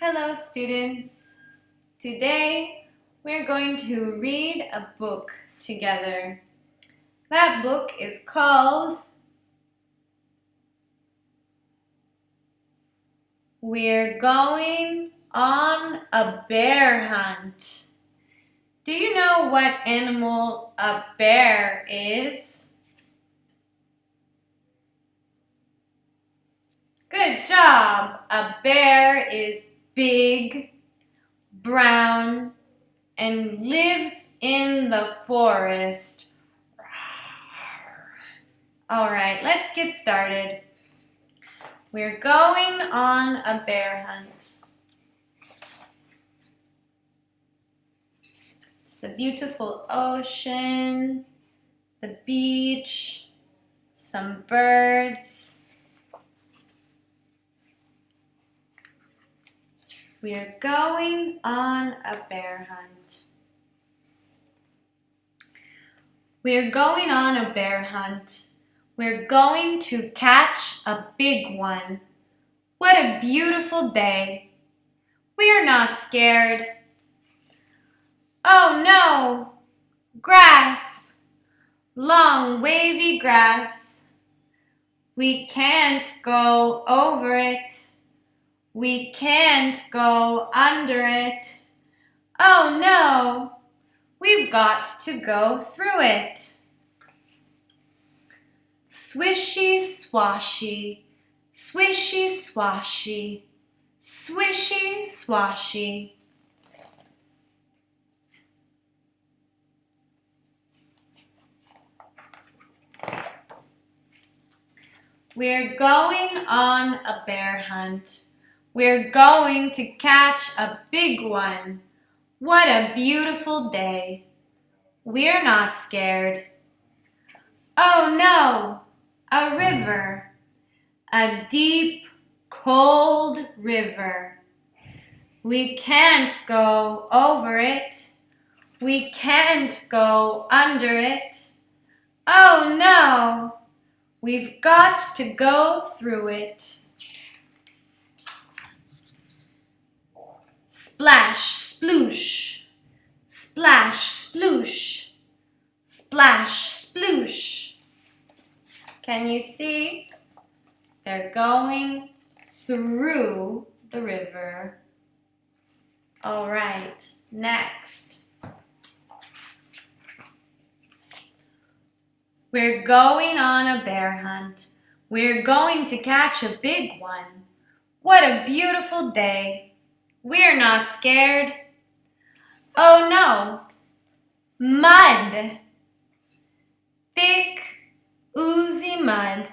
Hello students! Today we're going to read a book together. That book is called We're Going on a Bear Hunt. Do you know what animal a bear is? Good job! A bear is big, brown, and lives in the forest. All right, let's get started. We're going on a bear hunt. It's the beautiful ocean, the beach, some birds. We're going on a bear hunt. We're going on a bear hunt. We're going to catch a big one. What a beautiful day. We're not scared. Oh no! Grass! Long wavy grass. We can't go over it. We can't go under it. Oh no! We've got to go through it. Swishy swashy, swishy swashy, swishy swashy. We're going on a bear hunt. We're going to catch a big one. What a beautiful day. We're not scared. Oh no, a river. A deep, cold river. We can't go over it. We can't go under it. Oh no! We've got to go through it. Splash, sploosh. Splash, sploosh. Splash, sploosh. Can you see? They're going through the river. All right, next. We're going on a bear hunt. We're going to catch a big one. What a beautiful day. We're not scared. Oh no, mud. Thick, oozy mud.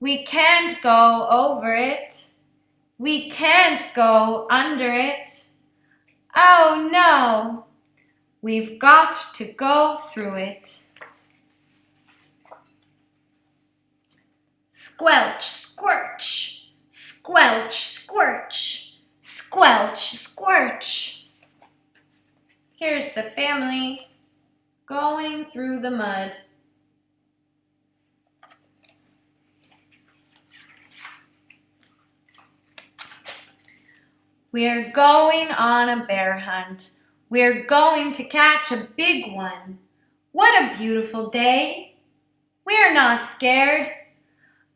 We can't go over it. We can't go under it. Oh no, we've got to go through it. Squelch, squirch, squelch, squirch, squelch, squirch. Here's the family going through the mud. We're going on a bear hunt. We're going to catch a big one. What a beautiful day. We're not scared.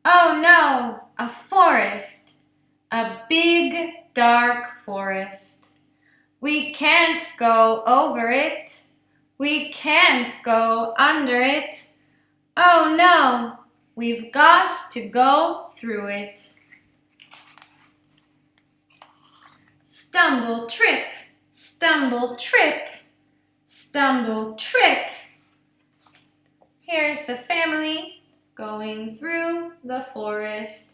Oh no, a forest. A big, dark forest. We can't go over it. We can't go under it. Oh no, we've got to go through it. Stumble, trip, stumble, trip, stumble, trip. Here's the family going through the forest.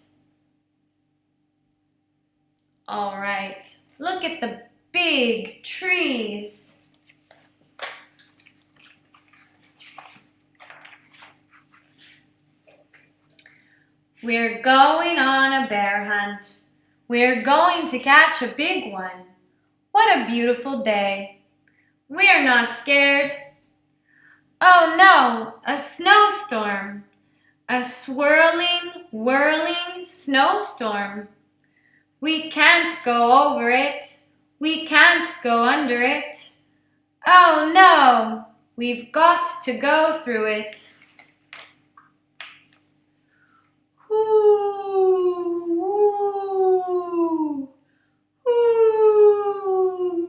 All right, look at the big trees. We're going on a bear hunt. We're going to catch a big one. What a beautiful day. We're not scared. Oh no, a snowstorm. A swirling, whirling snowstorm. We can't go over it. We can't go under it. Oh no, we've got to go through it. Ooh, ooh, ooh, ooh,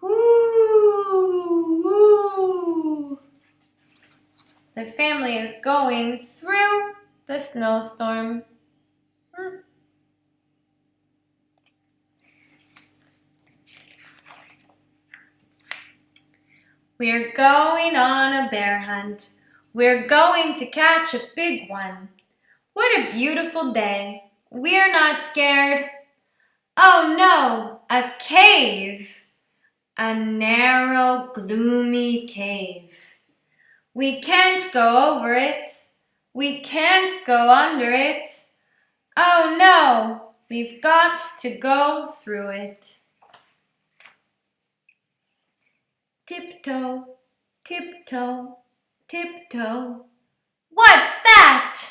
ooh, ooh. The family is going through the snowstorm. We're going on a bear hunt. We're going to catch a big one. What a beautiful day. We're not scared. Oh no, a cave. A narrow, gloomy cave. We can't go over it. We can't go under it. Oh no, we've got to go through it. Tiptoe, tiptoe, tiptoe. What's that?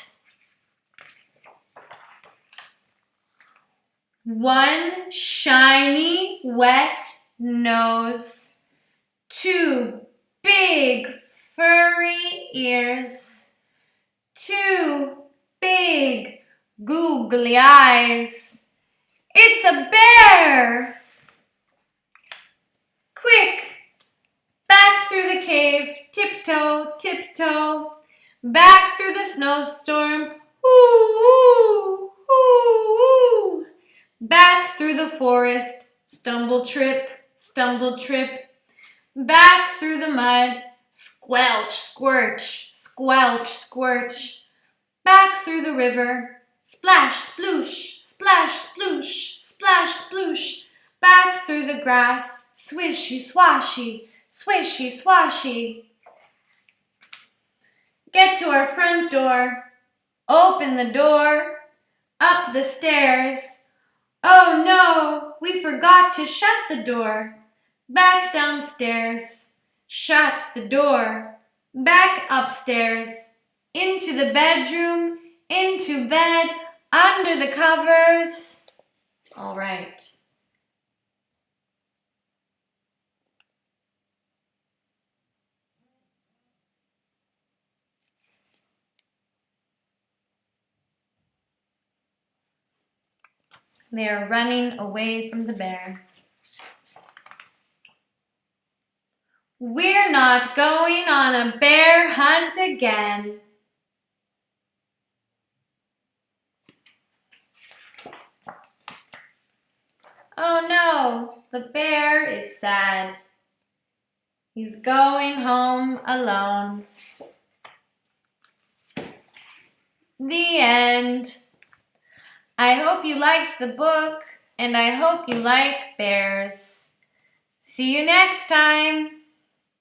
One shiny, wet nose. Two big, furry ears. Two big, googly eyes. It's a bear! Quick! Back through the cave, tiptoe, tiptoe. Back through the snowstorm, ooh, ooh, ooh, ooh. Back through the forest, stumble, trip, stumble, trip. Back through the mud, squelch, squirch, squelch, squirch. Back through the river, splash, sploosh, splash, sploosh, splash, sploosh. Back through the grass, swishy, swashy, swishy, swashy. Get to our front door, open the door, up the stairs. Oh no, we forgot to shut the door. Back downstairs, shut the door. Back upstairs, into the bedroom, into bed, under the covers. All right. They are running away from the bear. We're not going on a bear hunt again. Oh no, the bear is sad. He's going home alone. The end. I hope you liked the book, and I hope you like bears. See you next time.